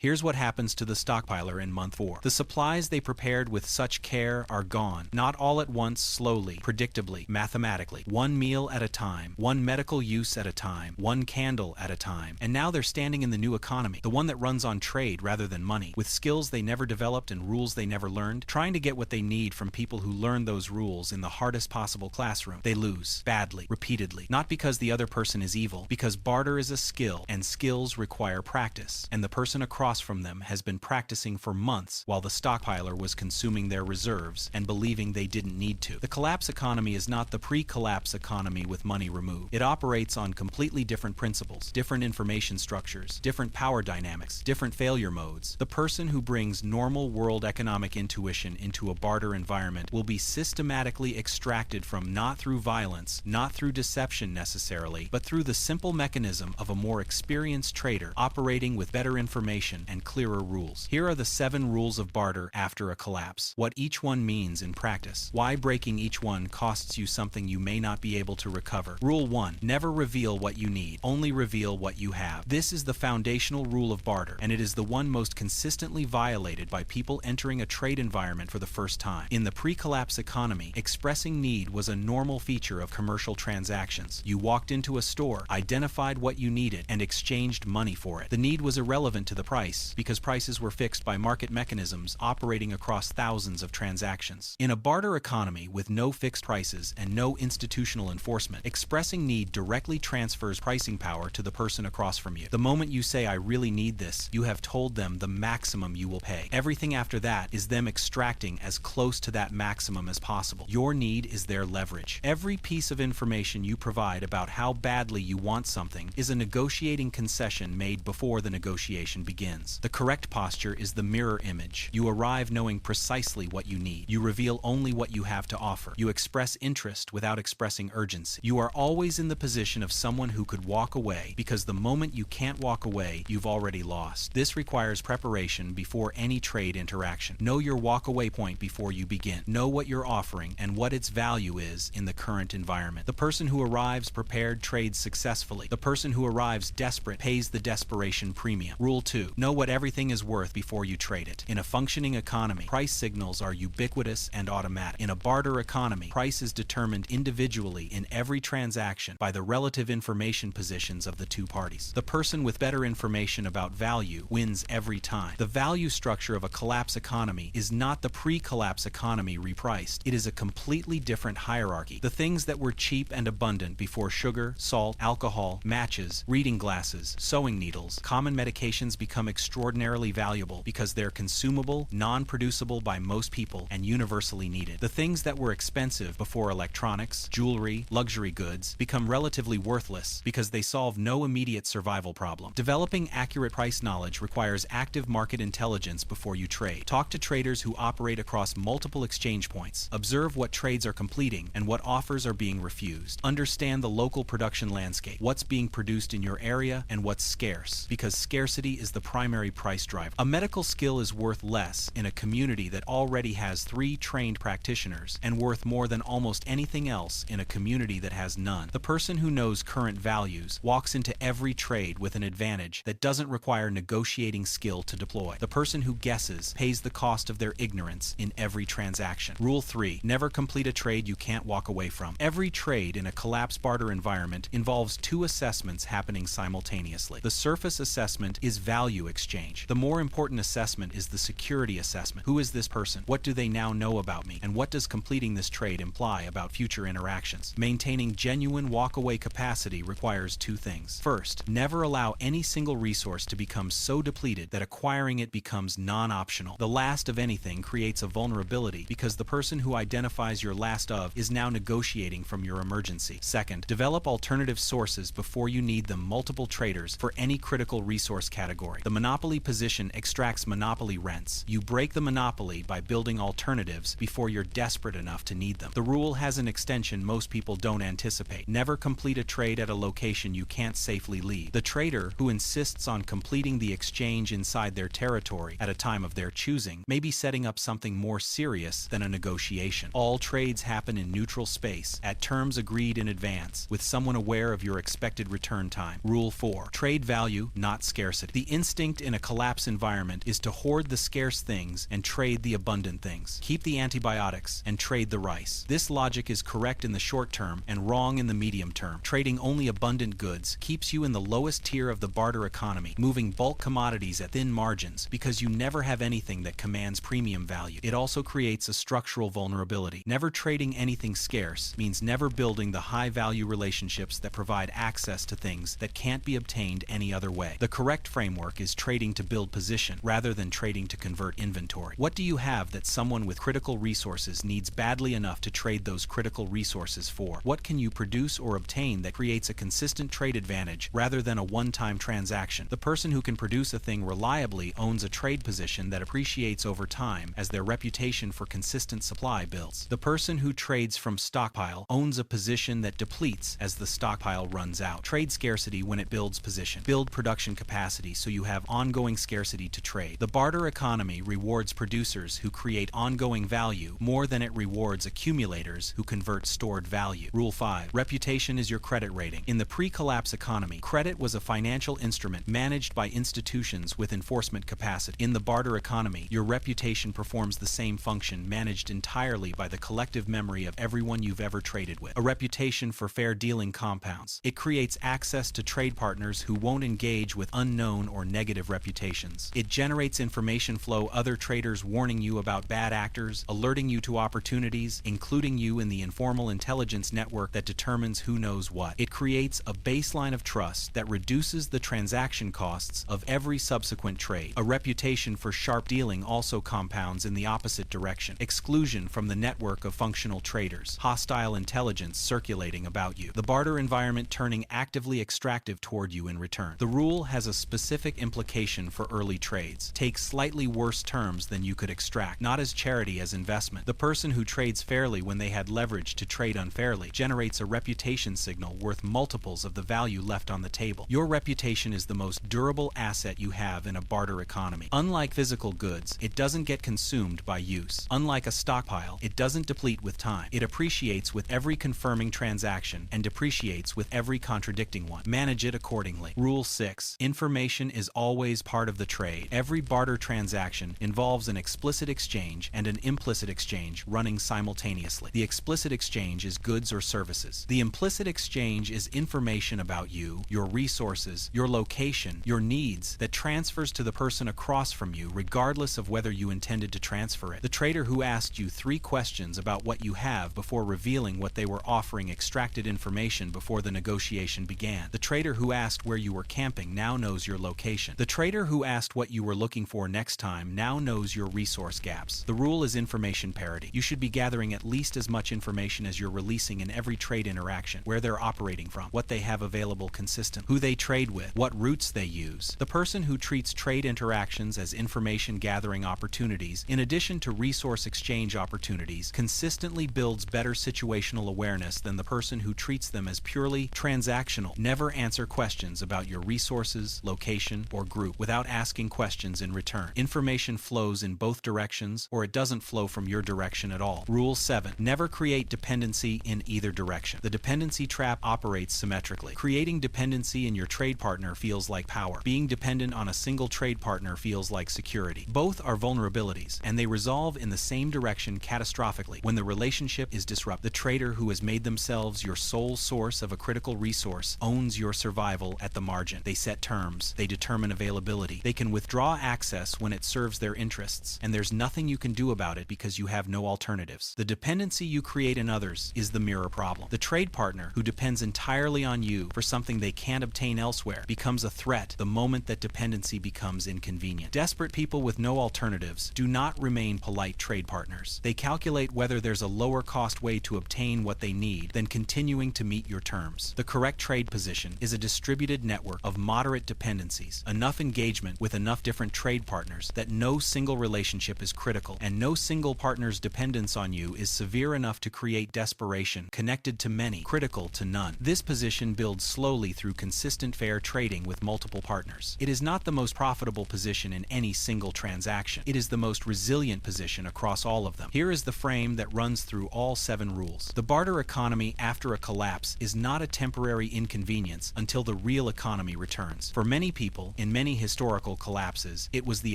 Here's what happens to the stockpiler in month 4. The supplies they prepared with such care are gone. Not all at once, slowly, predictably, mathematically. One meal at a time, one medical use at a time, one candle at a time. And now they're standing in the new economy, the one that runs on trade rather than money, with skills they never developed and rules they never learned, trying to get what they need from people who learn those rules in the hardest possible classroom. They lose, badly, repeatedly. Not because the other person is evil, because barter is a skill, and skills require practice. And the person across from them has been practicing for months while the stockpiler was consuming their reserves and believing they didn't need to. The collapse economy is not the pre-collapse economy with money removed. It operates on completely different principles, different information structures, different power dynamics, different failure modes. The person who brings normal world economic intuition into a barter environment will be systematically extracted from not through violence, not through deception necessarily, but through the simple mechanism of a more experienced trader operating with better information and clearer rules. Here are the 7 rules of barter after a collapse. What each one means in practice. Why breaking each one costs you something you may not be able to recover. Rule 1. Never reveal what you need. Only reveal what you have. This is the foundational rule of barter, and it is the one most consistently violated by people entering a trade environment for the first time. In the pre-collapse economy, expressing need was a normal feature of commercial transactions. You walked into a store, identified what you needed, and exchanged money for it. The need was irrelevant to the price, because prices were fixed by market mechanisms operating across thousands of transactions. In a barter economy with no fixed prices and no institutional enforcement, expressing need directly transfers pricing power to the person across from you. The moment you say, "I really need this," you have told them the maximum you will pay. Everything after that is them extracting as close to that maximum as possible. Your need is their leverage. Every piece of information you provide about how badly you want something is a negotiating concession made before the negotiation begins. The correct posture is the mirror image. You arrive knowing precisely what you need. You reveal only what you have to offer. You express interest without expressing urgency. You are always in the position of someone who could walk away, because the moment you can't walk away, you've already lost. This requires preparation before any trade interaction. Know your walk-away point before you begin. Know what you're offering and what its value is in the current environment. The person who arrives prepared trades successfully. The person who arrives desperate pays the desperation premium. Rule 2. Know what everything is worth before you trade it. In a functioning economy, price signals are ubiquitous and automatic. In a barter economy, price is determined individually in every transaction by the relative information positions of the two parties. The person with better information about value wins every time. The value structure of a collapse economy is not the pre-collapse economy repriced. It is a completely different hierarchy. The things that were cheap and abundant before sugar, salt, alcohol, matches, reading glasses, sewing needles, common medications become extraordinarily valuable because they're consumable, non-producible by most people, and universally needed. The things that were expensive before electronics, jewelry, luxury goods become relatively worthless because they solve no immediate survival problem. Developing accurate price knowledge requires active market intelligence before you trade. Talk to traders who operate across multiple exchange points. Observe what trades are completing and what offers are being refused. Understand the local production landscape, what's being produced in your area and what's scarce, because scarcity is the primary price driver. A medical skill is worth less in a community that already has 3 trained practitioners and worth more than almost anything else in a community that has none. The person who knows current values walks into every trade with an advantage that doesn't require negotiating skill to deploy. The person who guesses pays the cost of their ignorance in every transaction. Rule 3. Never complete a trade you can't walk away from. Every trade in a collapse barter environment involves 2 assessments happening simultaneously. The surface assessment is value exchange. The more important assessment is the security assessment. Who is this person? What do they now know about me? And what does completing this trade imply about future interactions? Maintaining genuine walk-away capacity requires 2 things. First, never allow any single resource to become so depleted that acquiring it becomes non-optional. The last of anything creates a vulnerability because the person who identifies your last of is now negotiating from your emergency. Second, develop alternative sources before you need them. Multiple traders for any critical resource category. The monopoly position extracts monopoly rents. You break the monopoly by building alternatives before you're desperate enough to need them. The rule has an extension most people don't anticipate. Never complete a trade at a location you can't safely leave. The trader who insists on completing the exchange inside their territory at a time of their choosing may be setting up something more serious than a negotiation. All trades happen in neutral space, at terms agreed in advance, with someone aware of your expected return time. Rule 4. Trade value, not scarcity. The instinct instinct in a collapse environment is to hoard the scarce things and trade the abundant things. Keep the antibiotics and trade the rice. This logic is correct in the short term and wrong in the medium term. Trading only abundant goods keeps you in the lowest tier of the barter economy, moving bulk commodities at thin margins because you never have anything that commands premium value. It also creates a structural vulnerability. Never trading anything scarce means never building the high-value relationships that provide access to things that can't be obtained any other way. The correct framework is trading to build position rather than trading to convert inventory. What do you have that someone with critical resources needs badly enough to trade those critical resources for? What can you produce or obtain that creates a consistent trade advantage rather than a one-time transaction? The person who can produce a thing reliably owns a trade position that appreciates over time as their reputation for consistent supply builds. The person who trades from stockpile owns a position that depletes as the stockpile runs out. Trade scarcity when it builds position. Build production capacity so you have ongoing scarcity to trade. The barter economy rewards producers who create ongoing value more than it rewards accumulators who convert stored value. Rule 5. Reputation is your credit rating. In the pre-collapse economy, credit was a financial instrument managed by institutions with enforcement capacity. In the barter economy, your reputation performs the same function, managed entirely by the collective memory of everyone you've ever traded with. A reputation for fair dealing compounds. It creates access to trade partners who won't engage with unknown or negative reputations. It generates information flow, other traders warning you about bad actors, alerting you to opportunities, including you in the informal intelligence network that determines who knows what. It creates a baseline of trust that reduces the transaction costs of every subsequent trade. A reputation for sharp dealing also compounds in the opposite direction. Exclusion from the network of functional traders. Hostile intelligence circulating about you. The barter environment turning actively extractive toward you in return. The rule has a specific implication for early trades. Take slightly worse terms than you could extract, not as charity as investment. The person who trades fairly when they had leverage to trade unfairly generates a reputation signal worth multiples of the value left on the table. Your reputation is the most durable asset you have in a barter economy. Unlike physical goods, it doesn't get consumed by use. Unlike a stockpile, it doesn't deplete with time. It appreciates with every confirming transaction and depreciates with every contradicting one. Manage it accordingly. Rule 6. Information is always part of the trade. Every barter transaction involves an explicit exchange and an implicit exchange running simultaneously. The explicit exchange is goods or services. The implicit exchange is information about you, your resources, your location, your needs that transfers to the person across from you regardless of whether you intended to transfer it. The trader who asked you 3 questions about what you have before revealing what they were offering extracted information before the negotiation began. The trader who asked where you were camping now knows your location. The trader who asked what you were looking for next time now knows your resource gaps. The rule is information parity. You should be gathering at least as much information as you're releasing in every trade interaction, where they're operating from, what they have available consistent, who they trade with, what routes they use. The person who treats trade interactions as information gathering opportunities, in addition to resource exchange opportunities, consistently builds better situational awareness than the person who treats them as purely transactional. Never answer questions about your resources, location, or group without asking questions in return. Information flows in both directions, or it doesn't flow from your direction at all. Rule 7. Never create dependency in either direction. The dependency trap operates symmetrically. Creating dependency in your trade partner feels like power. Being dependent on a single trade partner feels like security. Both are vulnerabilities, and they resolve in the same direction catastrophically when the relationship is disrupted. The trader who has made themselves your sole source of a critical resource owns your survival at the margin. They set terms. They determine availability. They can withdraw access when it serves their interests, and there's nothing you can do about it because you have no alternatives. The dependency you create in others is the mirror problem. The trade partner who depends entirely on you for something they can't obtain elsewhere becomes a threat the moment that dependency becomes inconvenient. Desperate people with no alternatives do not remain polite trade partners. They calculate whether there's a lower cost way to obtain what they need than continuing to meet your terms. The correct trade position is a distributed network of moderate dependencies, enough engagement with enough different trade partners that no single relationship is critical, and no single partner's dependence on you is severe enough to create desperation, connected to many, critical to none. This position builds slowly through consistent fair trading with multiple partners. It is not the most profitable position in any single transaction. It is the most resilient position across all of them. Here is the frame that runs through all 7 rules. The barter economy after a collapse is not a temporary inconvenience until the real economy returns. For many people, in many many historical collapses, it was the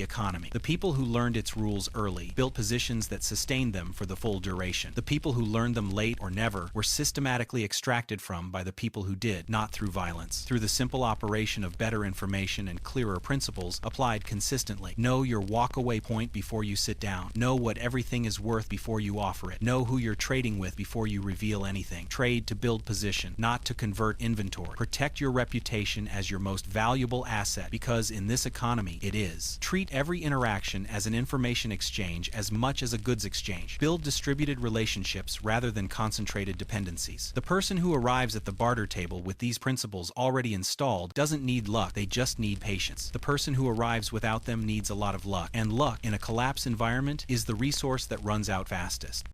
economy. The people who learned its rules early built positions that sustained them for the full duration. The people who learned them late or never were systematically extracted from by the people who did, not through violence. Through the simple operation of better information and clearer principles applied consistently. Know your walk-away point before you sit down. Know what everything is worth before you offer it. Know who you're trading with before you reveal anything. Trade to build position, not to convert inventory. Protect your reputation as your most valuable asset, because in this economy, it is. Treat every interaction as an information exchange as much as a goods exchange. Build distributed relationships rather than concentrated dependencies. The person who arrives at the barter table with these principles already installed doesn't need luck, they just need patience. The person who arrives without them needs a lot of luck, and luck in a collapse environment is the resource that runs out fastest.